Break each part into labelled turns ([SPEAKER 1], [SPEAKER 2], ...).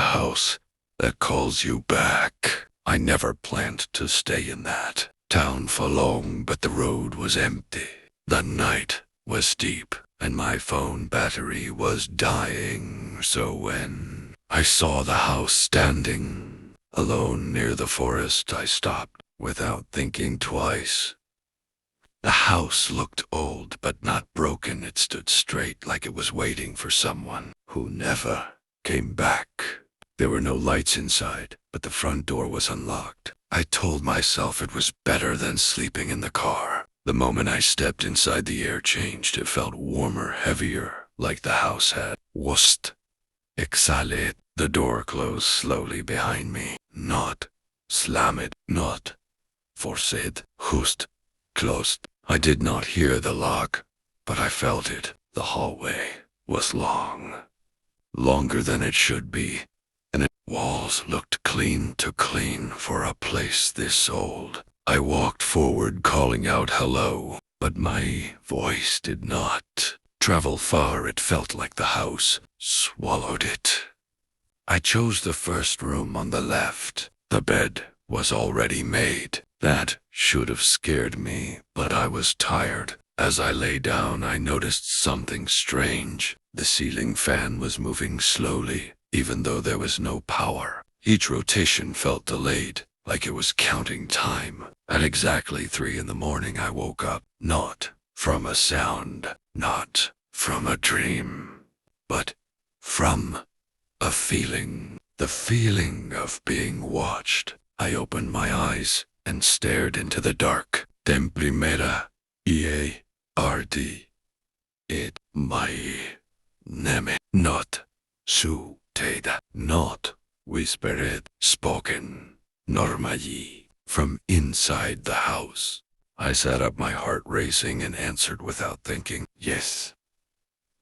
[SPEAKER 1] house that calls you back. I never planned to stay in that town for long, but the road was empty. The night was deep, and my phone battery was dying. So when I saw the house standing alone near the forest, I stopped without thinking twice. The house looked old, but not broken. It stood straight, like it was waiting for someone who never came back. There were no lights inside, but the front door was unlocked. I told myself it was better than sleeping in the car. The moment I stepped inside, the air changed. It felt warmer, heavier, like the house had washed. Exhaled. The door closed slowly behind me. Not slammed, not forced, just closed. I did not hear the lock, but I felt it. The hallway was long, longer than it should be, and its walls looked clean too clean for a place this old. I walked forward, calling out hello, but my voice did not travel far. It felt like the house swallowed it. I chose the first room on the left. The bed was already made. That should have scared me, but I was tired. As I lay down, I noticed something strange. The ceiling fan was moving slowly, even though there was no power. Each rotation felt delayed, like it was counting time. At exactly 3 in the morning, I woke up, not from a sound, not from a dream, but from a feeling. The feeling of being watched. I opened my eyes and stared into the dark. Den primera EARD. It my name. Not su teda. Not whispered. Spoken. Normally. From inside the house. I sat up, my heart racing, and answered without thinking. Yes.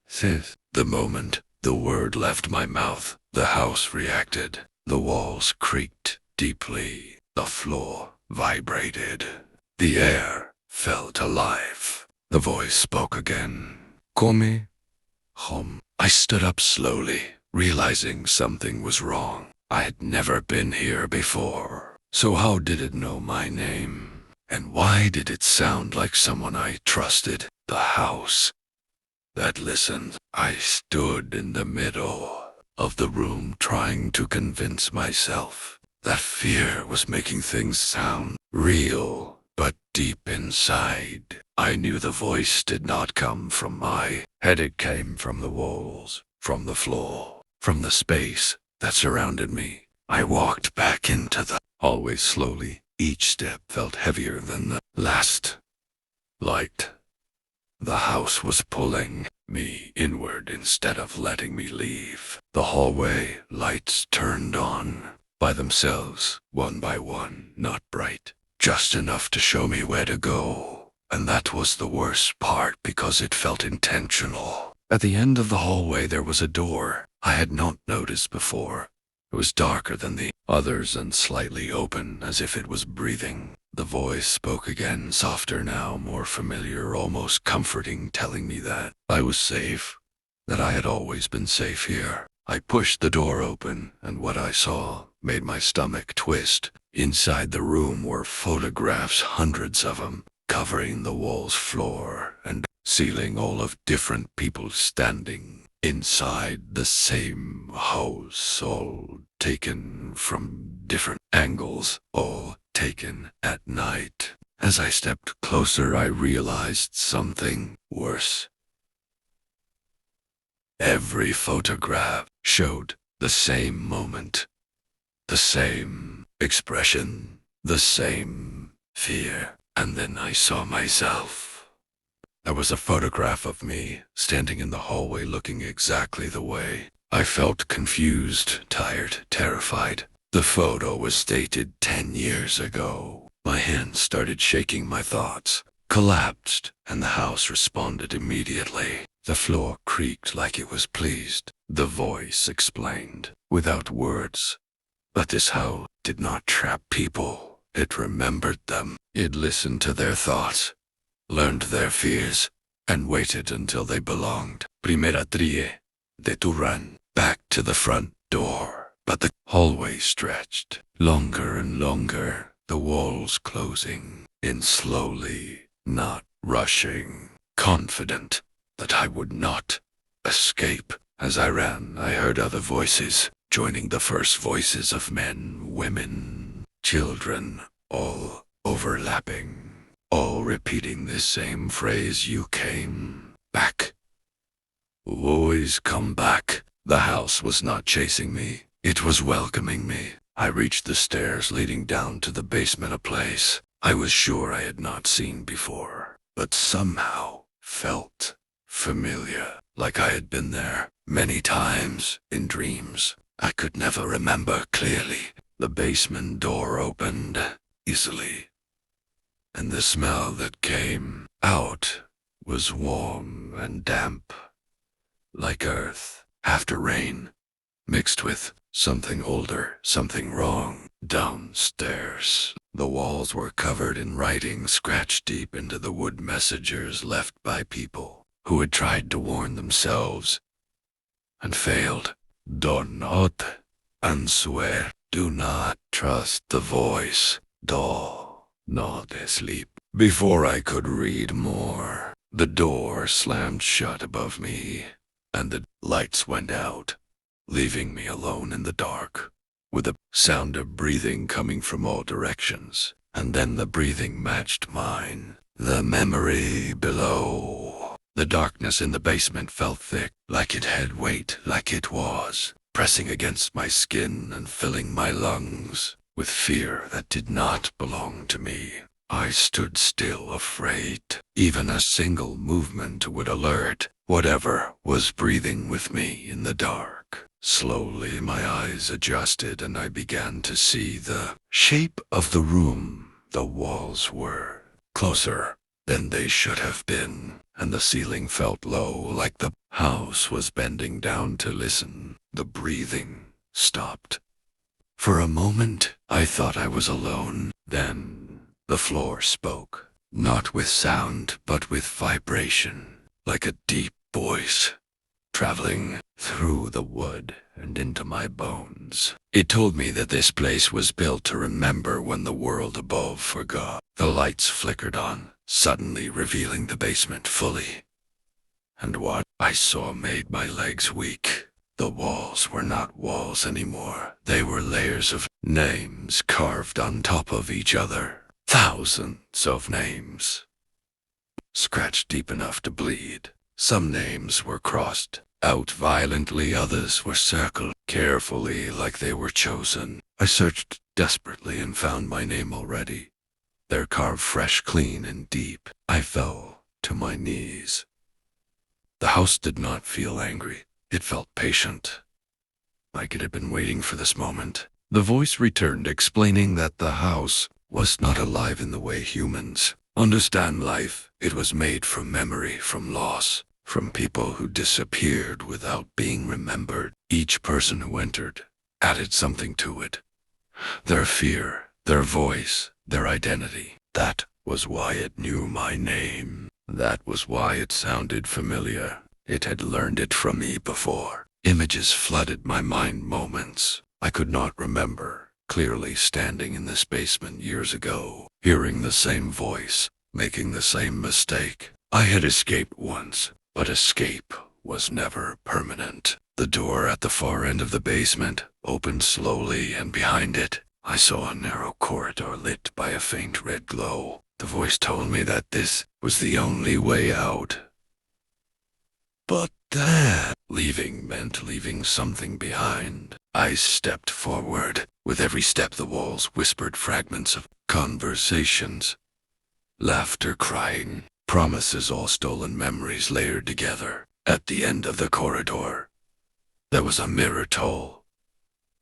[SPEAKER 1] Sis. The moment the word left my mouth, the house reacted. The walls creaked deeply. The floor vibrated. The air felt alive. The voice spoke again. Come home. I stood up slowly, realizing something was wrong. I had never been here before. So how did it know my name? And why did it sound like someone I trusted? The house that listened. I stood in the middle of the room, trying to convince myself that fear was making things sound real. But deep inside, I knew the voice did not come from my head. It came from the walls, from the floor, from the space that surrounded me. I walked back into the hallway slowly. Each step felt heavier than the last. Like the house was pulling me inward instead of letting me leave. The hallway lights turned on by themselves, one by one, not bright, just enough to show me where to go. And that was the worst part, because it felt intentional. At the end of the hallway there was a door I had not noticed before. It was darker than the others and slightly open, as if it was breathing. The voice spoke again, softer now, more familiar, almost comforting, telling me that I was safe, that I had always been safe here. I pushed the door open, and what I saw made my stomach twist. Inside the room were photographs, hundreds of them, covering the walls, floor, and ceiling, all of different people standing inside the same house, all taken from different angles, all taken at night. As I stepped closer, I realized something worse. Every photograph showed the same moment, the same expression, the same fear. And then I saw myself. There was a photograph of me standing in the hallway, looking exactly the way. I felt confused, tired, terrified. The photo was dated 10 years ago. My hands started shaking, my thoughts collapsed, and the house responded immediately. The floor creaked like it was pleased. The voice explained, without words. But this house did not trap people. It remembered them. It listened to their thoughts, learned their fears, and waited until they belonged. Primera trie. De tu run back to the front door. But hallway stretched longer and longer, the walls closing in slowly, not rushing, confident that I would not escape. As I ran, I heard other voices, joining the first voices of men, women, children, all overlapping, all repeating this same phrase, "You came back. Always come back." The house was not chasing me. It was welcoming me. I reached the stairs leading down to the basement, a place I was sure I had not seen before, but somehow felt familiar, like I had been there many times in dreams. I could never remember clearly. The basement door opened easily, and the smell that came out was warm and damp, like earth after rain, mixed with something older, something wrong. Downstairs, the walls were covered in writing scratched deep into the wood, messages left by people who had tried to warn themselves and failed. Do not answer. Do not trust the voice. Do not sleep. Before I could read more, the door slammed shut above me, and the lights went out, leaving me alone in the dark, with a sound of breathing coming from all directions. And then the breathing matched mine. The memory below. The darkness in the basement felt thick, like it had weight, like it was pressing against my skin and filling my lungs with fear that did not belong to me. I stood still, afraid. Even a single movement would alert whatever was breathing with me in the dark. Slowly my eyes adjusted and I began to see the shape of the room. The walls were closer than they should have been, and the ceiling felt low, like the house was bending down to listen. The breathing stopped. For a moment, I thought I was alone. Then the floor spoke, not with sound, but with vibration, like a deep voice traveling through the wood and into my bones. It told me that this place was built to remember when the world above forgot. The lights flickered on, suddenly revealing the basement fully. And what I saw made my legs weak. The walls were not walls anymore. They were layers of names carved on top of each other. Thousands of names, scratched deep enough to bleed. Some names were crossed out violently, others were circled carefully like they were chosen. I searched desperately and found my name already, there carved fresh, clean, and deep. I fell to my knees. The house did not feel angry. It felt patient, like it had been waiting for this moment. The voice returned, explaining that the house was not alive in the way humans understand life. It was made from memory, from loss, from people who disappeared without being remembered. Each person who entered added something to it. Their fear, their voice, their identity. That was why it knew my name. That was why it sounded familiar. It had learned it from me before. Images flooded my mind, moments I could not remember, clearly standing in this basement years ago, hearing the same voice, making the same mistake. I had escaped once, but escape was never permanent. The door at the far end of the basement opened slowly, and behind it, I saw a narrow corridor lit by a faint red glow. The voice told me that this was the only way out. But that leaving meant leaving something behind. I stepped forward. With every step, the walls whispered fragments of conversations, laughter, crying, promises, all stolen memories layered together. At the end of the corridor, there was a mirror, tall,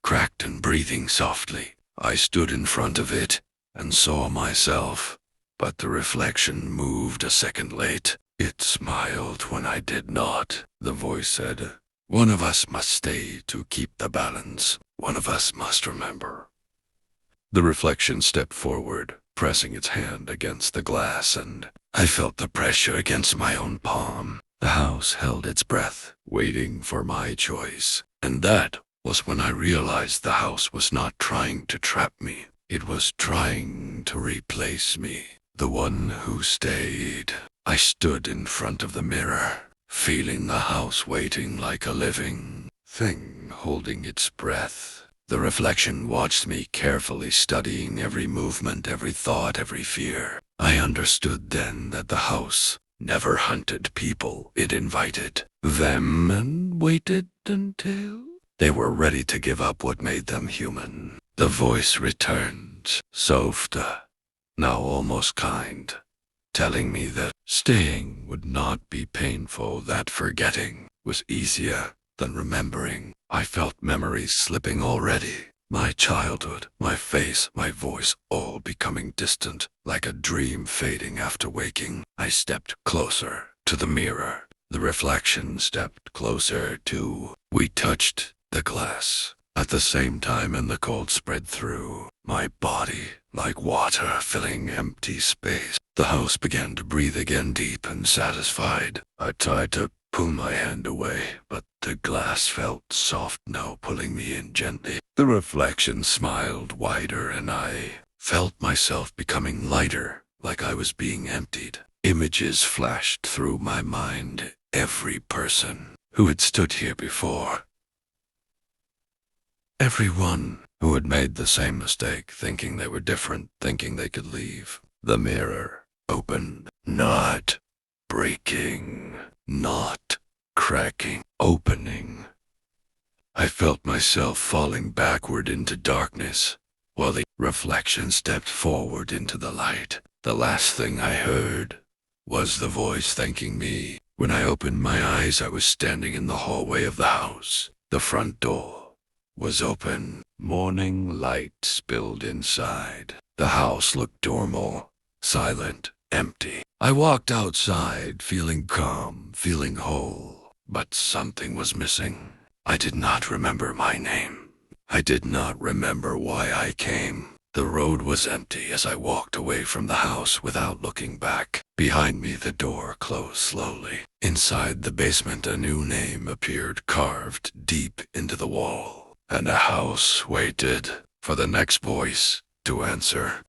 [SPEAKER 1] cracked and breathing softly. I stood in front of it and saw myself, but the reflection moved a second late. It smiled when I did not. The voice said, "One of us must stay to keep the balance. One of us must remember." The reflection stepped forward, pressing its hand against the glass, and I felt the pressure against my own palm. The house held its breath, waiting for my choice, and that was when I realized the house was not trying to trap me. It was trying to replace me, the one who stayed. I stood in front of the mirror, feeling the house waiting like a living thing holding its breath. The reflection watched me carefully, studying every movement, every thought, every fear. I understood then that the house never hunted people. It invited them and waited until they were ready to give up what made them human. The voice returned, softer, now almost kind, telling me that staying would not be painful, that forgetting was easier than remembering. I felt memories slipping already. My childhood, my face, my voice, all becoming distant, like a dream fading after waking. I stepped closer to the mirror. The reflection stepped closer too. We touched the glass at the same time, and the cold spread through my body like water filling empty space. The house began to breathe again, deep and satisfied. I tried to pull my hand away, but the glass felt soft now, pulling me in gently. The reflection smiled wider, and I felt myself becoming lighter, like I was being emptied. Images flashed through my mind. Every person who had stood here before. Everyone who had made the same mistake, thinking they were different, thinking they could leave. The mirror opened, not breaking, not cracking, opening. I felt myself falling backward into darkness, while the reflection stepped forward into the light. The last thing I heard was the voice thanking me. When I opened my eyes, I was standing in the hallway of the house. The front door was open. Morning light spilled inside. The house looked normal, silent, empty. I walked outside, feeling calm, feeling whole. But something was missing. I did not remember my name. I did not remember why I came. The road was empty as I walked away from the house without looking back. Behind me, the door closed slowly. Inside the basement, a new name appeared carved deep into the wall. And the house waited for the next voice to answer.